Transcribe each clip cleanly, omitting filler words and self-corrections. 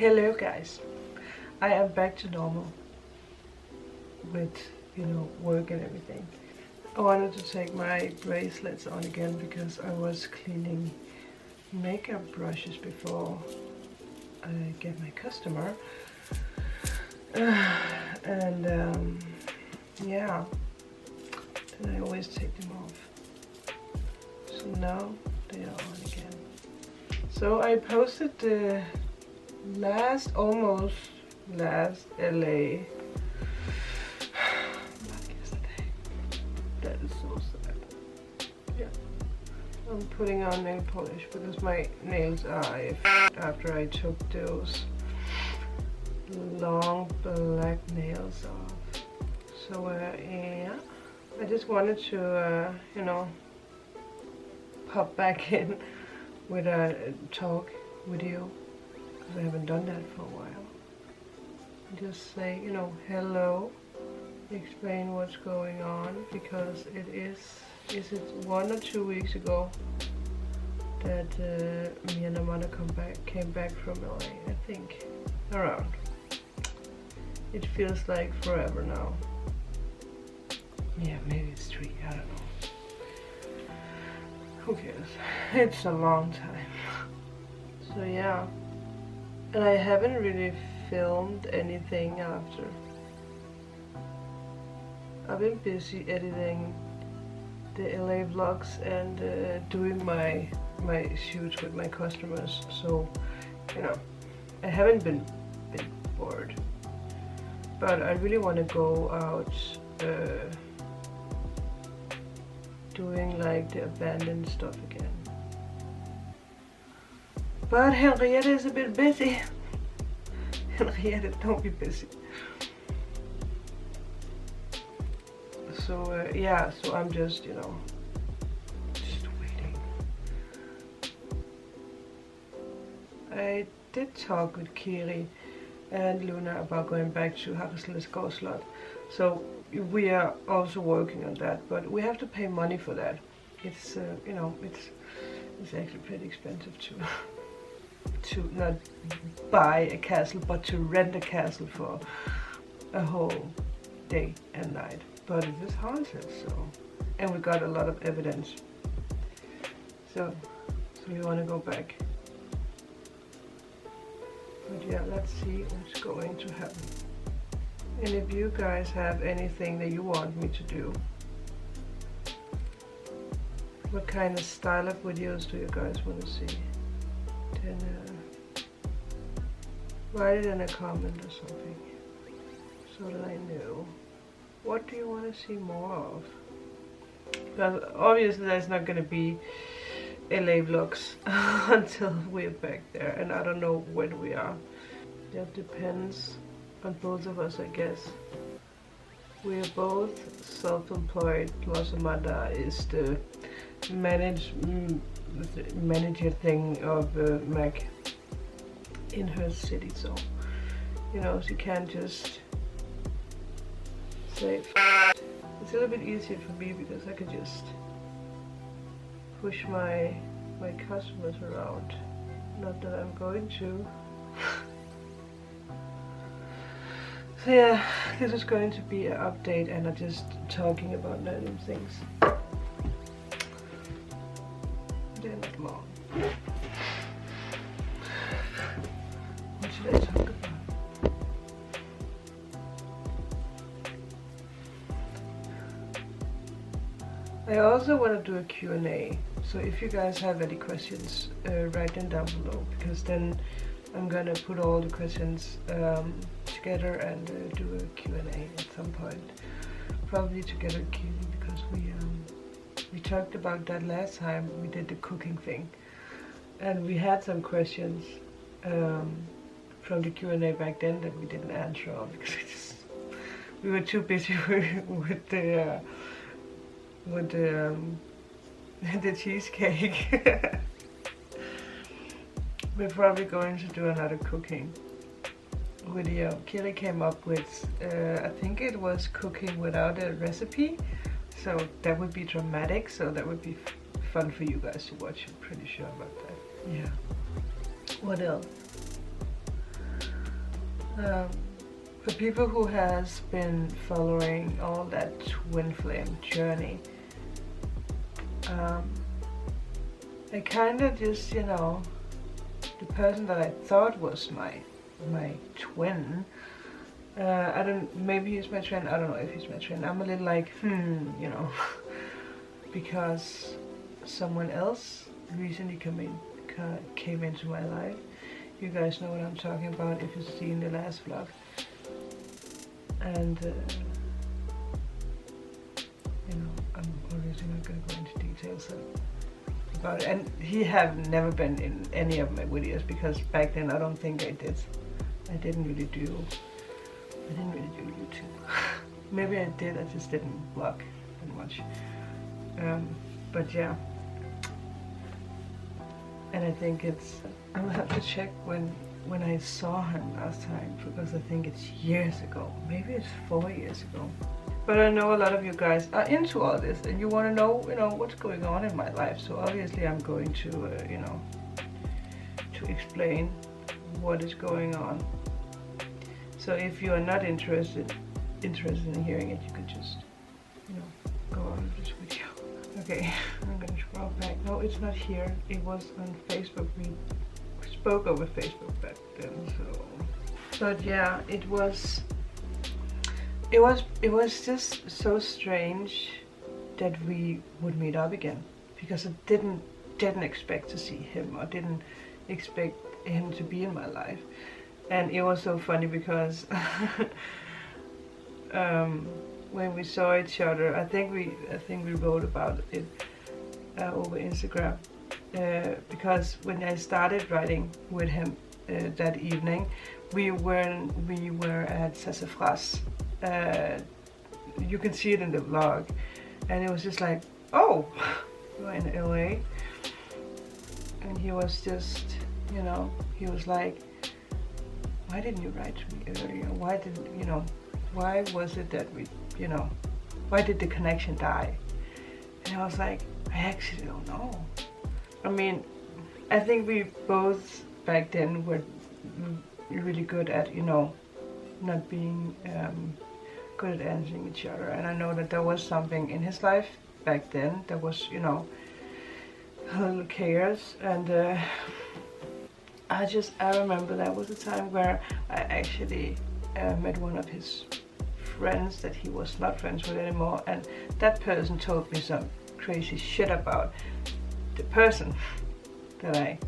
Hello guys, I am back to normal with, work and everything. I wanted to take my bracelets on again because I was cleaning makeup brushes before I get my customer. Yeah, then I always take them off. So now they are on again. So I posted the almost last LA. Not yesterday. That is so sad. Yeah. I'm putting on nail polish because my nails are after I took those long black nails off. So yeah, I just wanted to pop back in with a talk with you. I haven't done that for a while. Just say, hello, explain what's going on, because is it 1 or 2 weeks ago that me and Amanda came back from LA, I think, around. It feels like forever now. Yeah, maybe it's 3, I don't know. Who cares? It's a long time. So yeah. And I haven't really filmed anything after. I've been busy editing the LA vlogs and doing my shoots with my customers. So, I haven't been bored. But I really want to go out doing like the abandoned stuff again. But Henrietta is a bit busy. Henrietta, don't be busy. So yeah, so I'm just, just waiting. I did talk with Kiri and Luna about going back to Harrislevsgård Slot. So we are also working on that, but we have to pay money for that. It's it's actually pretty expensive to not buy a castle, but to rent a castle for a whole day and night. But it is haunted, so, and we got a lot of evidence. So we want to go back. But yeah, let's see what's going to happen. And if you guys have anything that you want me to do, what kind of style of videos do you guys want to see? Then write it in a comment or something, so that I know. What do you want to see more of? Because obviously there's not going to be LA vlogs until we're back there, and I don't know when we are. That depends on both of us, I guess. We're both self-employed, plus Amanda is the manager thing of Mac in her city, so she can't just say it's a little bit easier for me because I can just push my customers around. Not that I'm going to. So yeah, this is going to be an update and I'm just talking about random things. They're not long. What should I talk about? I also want to do a Q&A. So if you guys have any questions, write them down below, because then I'm gonna put all the questions together and do a Q&A at some point. Probably together with Kiri, because we talked about that last time we did the cooking thing, and we had some questions from the Q&A back then that we didn't answer all because we were too busy with the cheesecake. We're probably going to do another cooking video. Kiri came up with, I think it was cooking without a recipe, so that would be dramatic, so that would be fun for you guys to watch. I'm pretty sure about that. Yeah. What else? For people who has been following all that Twinflame journey, I kind of just, you know, the person that I thought was my twin, I don't, maybe he's my twin, I don't know if he's my twin. I'm a little like, you know, because someone else recently came into my life. You guys know what I'm talking about if you've seen the last vlog. And, you know, I'm obviously not going to go into details about it. And he have never been in any of my videos because back then I don't think I did. I didn't really do YouTube. Maybe I did, I just didn't vlog that much. But yeah. And I think it's, I'm gonna have to check when I saw him last time, because I think it's years ago. Maybe it's 4 years ago. But I know a lot of you guys are into all this and you want to know, you know, what's going on in my life. So obviously I'm going to, you know, to explain what is going on. So if you are not interested in hearing it, you could just, you know, go out of this video. Okay, I'm gonna scroll back. No, it's not here. It was on Facebook. We spoke over Facebook back then. So, but yeah, it was just so strange that we would meet up again, because I didn't expect to see him, or didn't expect him to be in my life. And it was so funny because when we saw each other, I think we wrote about it over Instagram, because when I started writing with him that evening, we were at Sassafras. You can see it in the vlog, and it was just like, oh, you're in LA. And he was just, you know, he was like, why didn't you write to me earlier? Why didn't, you know, why was it that we, you know, why did the connection die? And I was like, I actually don't know. I mean, I think we both back then were really good at, you know, not being good at answering each other. And I know that there was something in his life back then that was, you know, a little chaos. And I remember that was a time where I actually met one of his friends that he was not friends with anymore, and that person told me some crazy shit about the person that I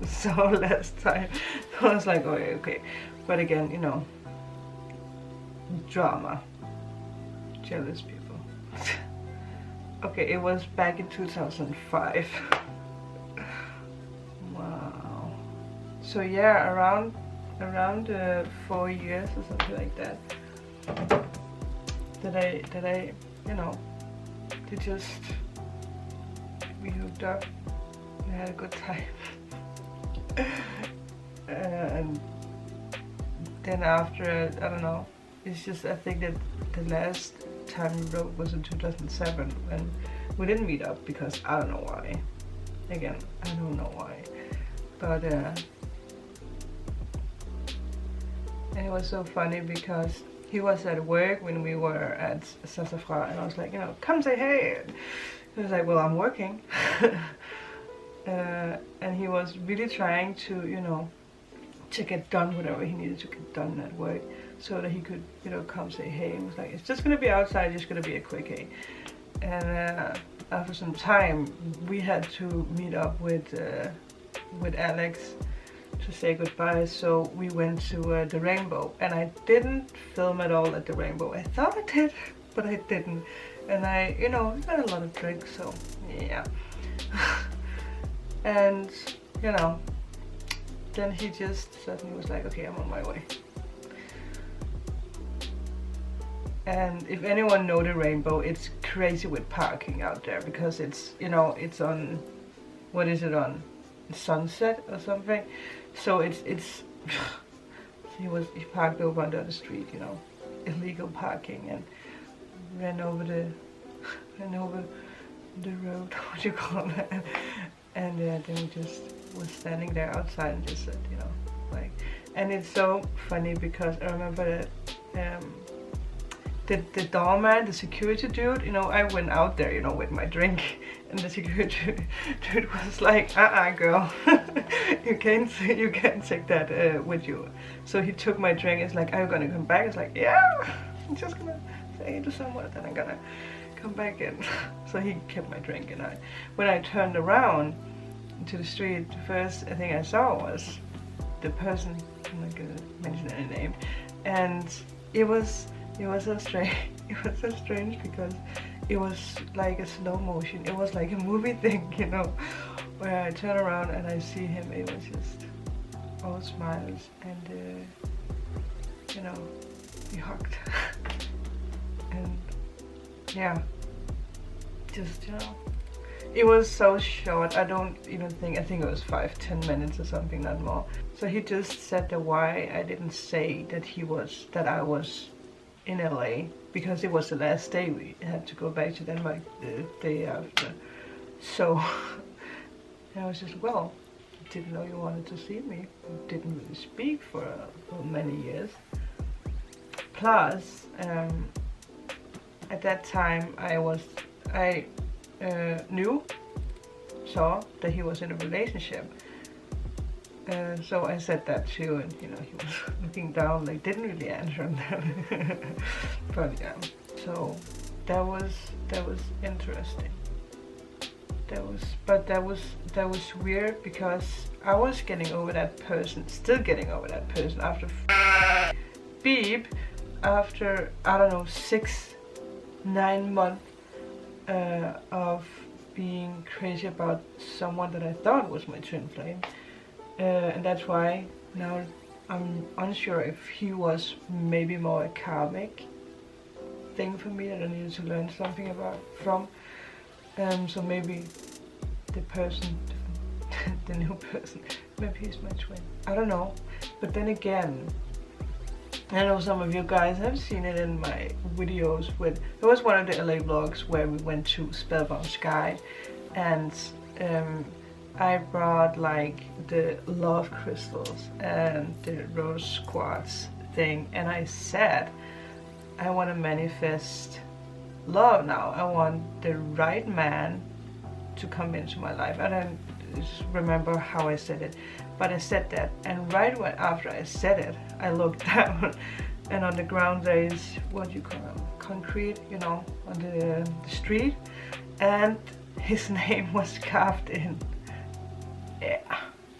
saw last time. I was like, okay. But again, you know, drama, jealous people. Okay, it was back in 2005. Wow. So yeah, around 4 years or something like that. That I, you know, we hooked up, we had a good time. And then after, I don't know, it's just, I think that the last time we wrote was in 2007, and we didn't meet up because I don't know why. Again, I don't know why. But and it was so funny because he was at work when we were at Sassafras, and I was like, you know, come say hey. He was like, well, I'm working. And he was really trying to, you know, to get done whatever he needed to get done at work, so that he could, you know, come say hey. And was like, it's just gonna be outside, just gonna be a quick hey. And after some time, we had to meet up with Alex to say goodbye, so we went to the Rainbow, and I didn't film at all at the Rainbow. I thought I did, but I didn't. And I, you know, got a lot of drinks, so yeah. And, you know, then he just suddenly was like, okay, I'm on my way. And if anyone know the Rainbow, it's crazy with parking out there, because it's, you know, it's on, what is it on? Sunset or something. So it's he parked over on the other street, you know, illegal parking, and ran over the road, what do you call it? And then we just was standing there outside and just said, you know, like, And it's so funny because I remember that the doorman, the security dude, you know, I went out there, you know, with my drink, and the security dude was like, girl, you can't take that with you. So he took my drink. It's like, are you gonna come back? It's like, yeah, I'm just gonna say it to someone, then I'm gonna come back in. So he kept my drink, and when I turned around to the street, the first thing I saw was the person. I'm not gonna mention any name, and it was so strange. It was so strange because it was like a slow motion. It was like a movie thing, you know, where I turn around and I see him. It was just all smiles, and you know, we hugged, and yeah, just, you know, it was so short. I think it was 5-10 minutes or something, not more. So he just said the why I didn't say that I was in LA, because it was the last day. We had to go back to Denmark the day after. So I was just, well, didn't know you wanted to see me. Didn't really speak for many years. Plus, at that time I saw that he was in a relationship. So I said that too, and you know, he was looking down, like, didn't really answer that. But yeah, so that was interesting. That was weird, because I was getting over that person, still getting over that person after beep, after, I don't know, 6-9 months of being crazy about someone that I thought was my twin flame. And that's why now I'm unsure if he was maybe more a karmic thing for me that I needed to learn something from. So maybe the person, the new person, maybe he's my twin. I don't know. But then again, I know some of you guys have seen it in my videos with, there was one of the LA vlogs where we went to Spellbound Sky, and I brought like the love crystals and the rose quartz thing, and I said I want to manifest love now. I want the right man to come into my life. I don't remember how I said it, but I said that, and right after I said it, I looked down, and on the ground there is, what you call them, concrete, you know, on the street, and his name was carved in. Yeah,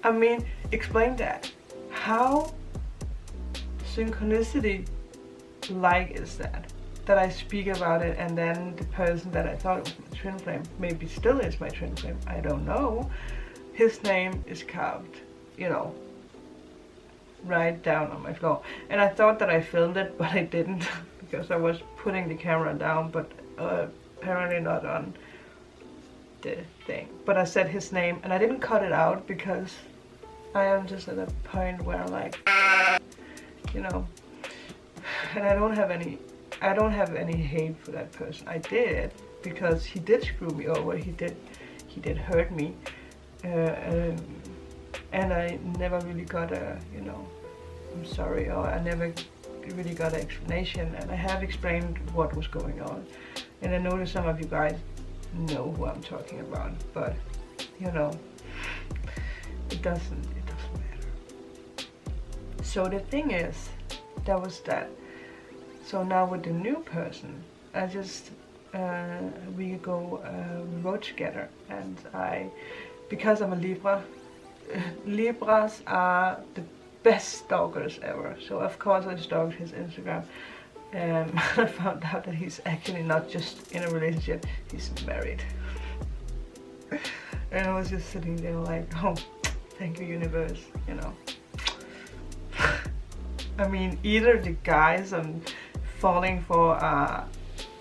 I mean, explain that. How synchronicity like is that? That I speak about it, and then the person that I thought was my twin flame maybe still is my twin flame. I don't know. His name is carved, you know, right down on my floor. And I thought that I filmed it, but I didn't, because I was putting the camera down, but apparently not on the thing. But I said his name, and I didn't cut it out, because I am just at a point where I'm like, you know, and I don't have any hate for that person. I did, because he did screw me over. He did hurt me, and I never really got a, you know, I'm sorry, or I never really got an explanation. And I have explained what was going on, and I know that some of you guys know who I'm talking about, but you know, it doesn't matter. So the thing is, that was that. So now with the new person, I just a week ago we rode together, and because I'm a Libra, Libras are the best stalkers ever. So of course I stalked his Instagram. I found out that he's actually not just in a relationship, he's married. And I was just sitting there like, oh, thank you, universe, you know. I mean, either the guys I'm falling for are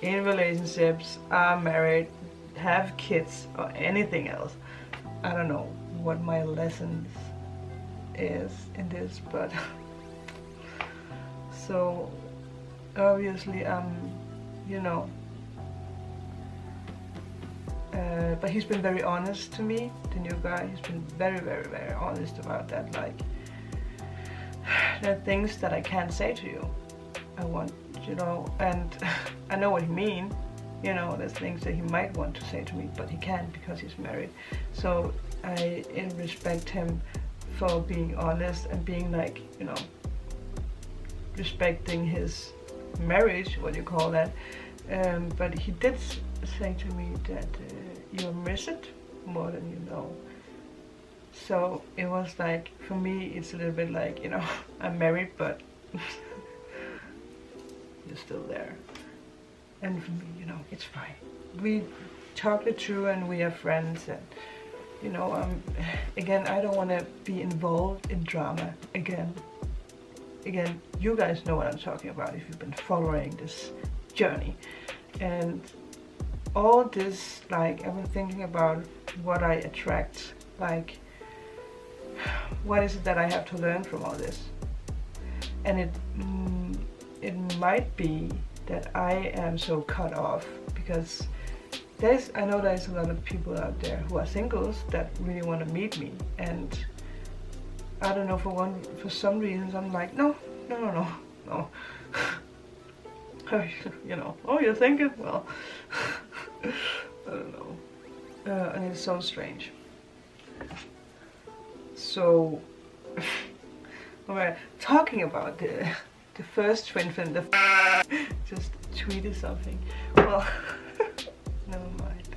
in relationships, are married, have kids, or anything else. I don't know what my lessons is in this, but so obviously you know, but he's been very honest to me, the new guy. He's been very, very, very honest about that, like, there are things that I can't say to you. I want, you know, and I know what he means. You know, there's things that he might want to say to me, but he can't because he's married. So I respect him for being honest and being like, you know, respecting his marriage, what you call that. But he did say to me that you miss it more than you know. So it was like, for me, it's a little bit like, you know, I'm married, but you're still there. And for me, you know, it's fine. We talk it through and we are friends. And, you know, again, I don't want to be involved in drama again. Again, you guys know what I'm talking about if you've been following this journey. And all this, like, I've been thinking about what I attract. Like, what is it that I have to learn from all this? And it might be that I am so cut off because I know there's a lot of people out there who are singles that really want to meet me, and I don't know, for some reasons I'm like, no. You know, oh, you're thinking? Well, I don't know. And it's so strange. So, we're talking about the first Twinflame, just tweeted something. Well, never mind.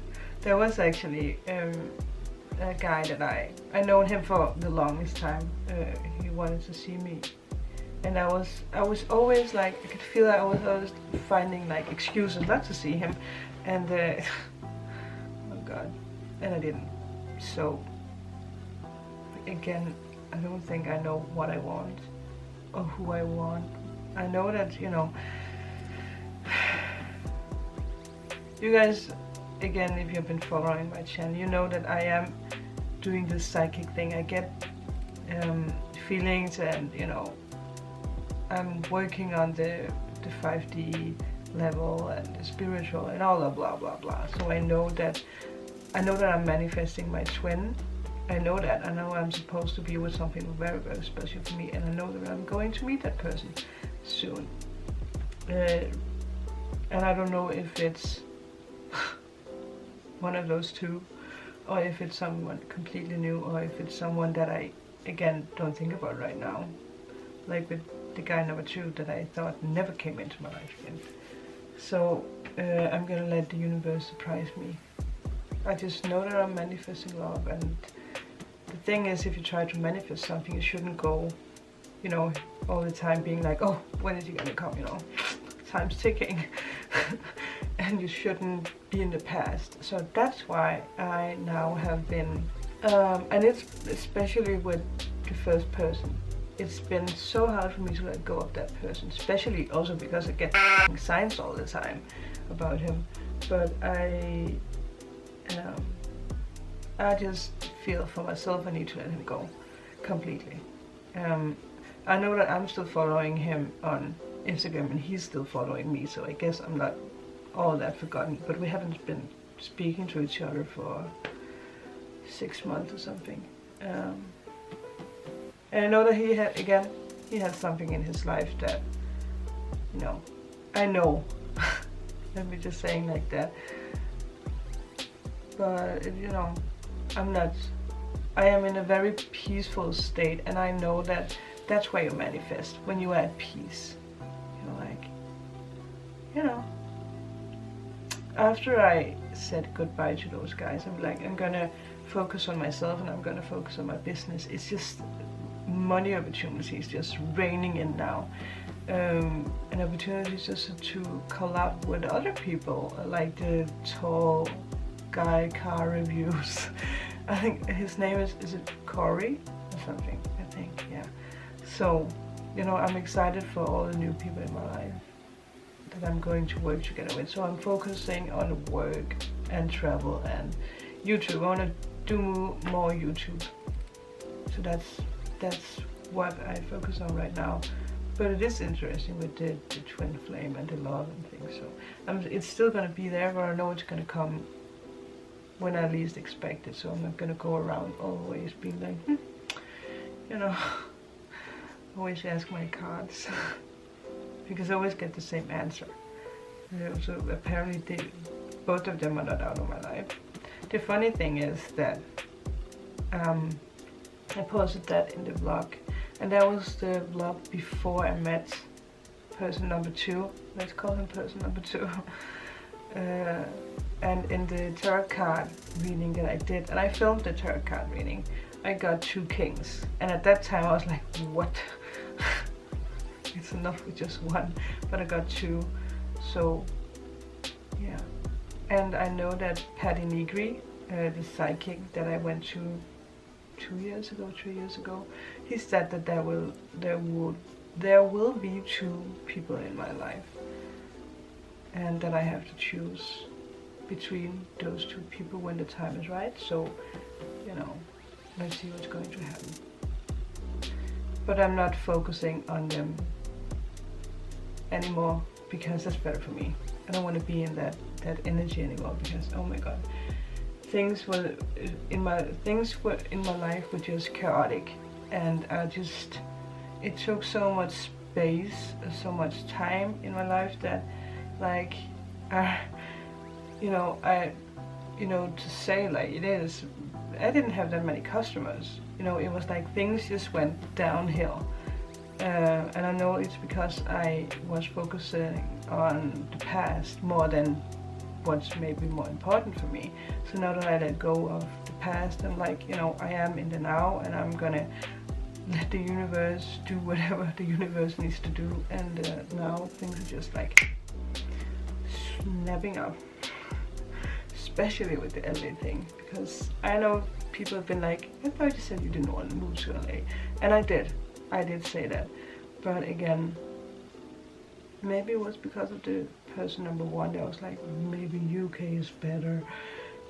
There was actually a guy that I known him for the longest time. He wanted to see me, and I was always like, I could feel that I was always finding like excuses not to see him, and oh god, and I didn't. So again, I don't think I know what I want or who I want. I know that, you know, you guys, again, if you've been following my channel, you know that I am doing this psychic thing. I get feelings, and, you know, I'm working on the 5D level and the spiritual and all that blah blah blah. So I know that I'm manifesting my twin. I know that. I know I'm supposed to be with something very, very special for me, and I know that I'm going to meet that person soon. And I don't know if it's one of those two, or if it's someone completely new, or if it's someone that I, again, don't think about right now. Like with the guy number 2 that I thought never came into my life again. So I'm gonna let the universe surprise me. I just know that I'm manifesting love, and the thing is, if you try to manifest something, you shouldn't go, you know, all the time being like, oh, when is he gonna come, you know, time's ticking. And you shouldn't be in the past. So that's why I now have been, and it's especially with the first person, it's been so hard for me to let go of that person, especially also because I get signs all the time about him. But I just feel for myself I need to let him go completely. I know that I'm still following him on Instagram and he's still following me, so I guess I'm not all that forgotten, but we haven't been speaking to each other for 6 months or something. And I know that he has something in his life that, you know, I know. Let me just saying like that. But, you know, I am in a very peaceful state, and I know that that's where you manifest, when you are at peace. You're like, you know, after I said goodbye to those guys, I'm like, I'm gonna focus on myself and I'm gonna focus on my business. It's just money opportunities just raining in now. And opportunities just to collab with other people, like the tall guy car reviews. I think his name is it Corey or something, I think, yeah. So, you know, I'm excited for all the new people in my life that I'm going to work together with. So I'm focusing on work and travel and YouTube. I want to do more YouTube. So that's what I focus on right now. But it is interesting with the Twinflame and the love and things. So it's still going to be there, but I know it's going to come when I least expect it. So I'm not going to go around always being like, you know, always ask my cards because I always get the same answer. So apparently both of them are not out of my life. The funny thing is that I posted that in the vlog, and that was the vlog before I met person number 2. Let's call him person number 2. And in the tarot card reading that I did, and I filmed the tarot card reading, I got 2 kings, and at that time I was like, what? It's enough with just 1, but I got 2. So yeah, and I know that Patty Negri, the psychic that I went to 3 years ago, he said that there will be 2 people in my life, and that I have to choose between those 2 people when the time is right. So, you know, let's see what's going to happen. But I'm not focusing on them anymore because that's better for me. I don't want to be in that energy anymore, because oh my god, things in my life were just chaotic, and it took so much space, so much time in my life that, like, to say like it is, I didn't have that many customers. You know, it was like things just went downhill. And I know it's because I was focusing on the past more than what's maybe more important for me. So now that I let go of the past, I'm like, you know, I am in the now, and I'm gonna let the universe do whatever the universe needs to do. And now things are just like snapping up, especially with the LA thing, because I know people have been like, I thought you said you didn't want to move to LA, and I did say that, but again, maybe it was because of the person number 1 that was like, maybe UK is better,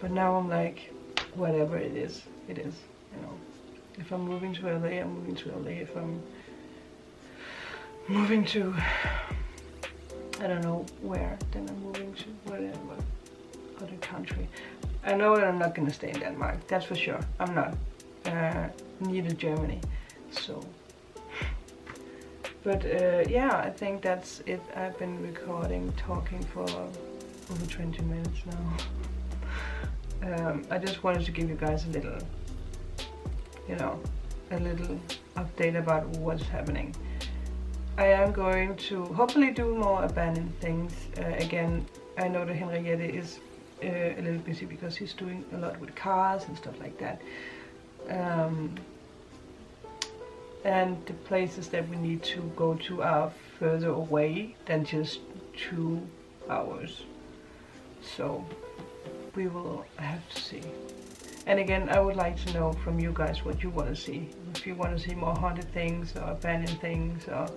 but now I'm like, whatever it is, you know. If I'm moving to LA, I'm moving to LA. If I'm moving to, I don't know where, then I'm moving to whatever other country. I know that I'm not gonna stay in Denmark, that's for sure. I'm not. Neither Germany. So. But yeah, I think that's it. I've been talking for over 20 minutes now. I just wanted to give you guys a little, you know, a little update about what's happening. I am going to hopefully do more abandoned things. Again, I know that Henriette is a little busy because he's doing a lot with cars and stuff like that. And the places that we need to go to are further away than just 2 hours. So we will have to see. And again, I would like to know from you guys what you want to see. If you want to see more haunted things or abandoned things, or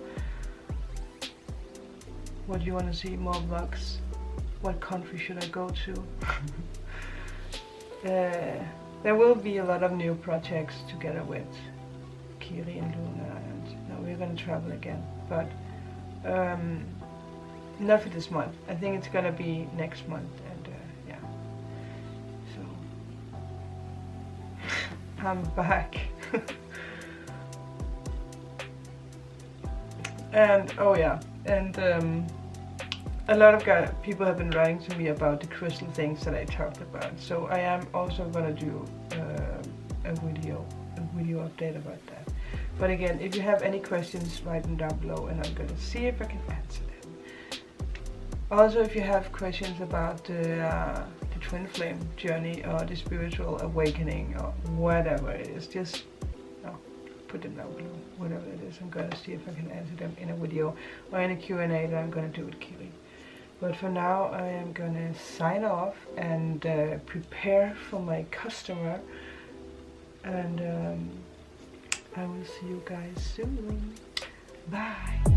what do you want to see, more vlogs? What country should I go to? There will be a lot of new projects together with Kiri and Luna, and we're gonna travel again, but not for this month. I think it's gonna be next month, and yeah. So I'm back. And oh yeah, and a lot of people have been writing to me about the crystal things that I talked about. So I am also gonna do a video update about that. But again, if you have any questions, write them down below, and I'm gonna see if I can answer them. Also, if you have questions about the Twinflame journey or the spiritual awakening or whatever it is, just put them down below. Whatever it is, I'm gonna see if I can answer them in a video or in a Q&A that I'm gonna do with Kiri. But for now, I am gonna sign off and prepare for my customer, and I will see you guys soon. Bye.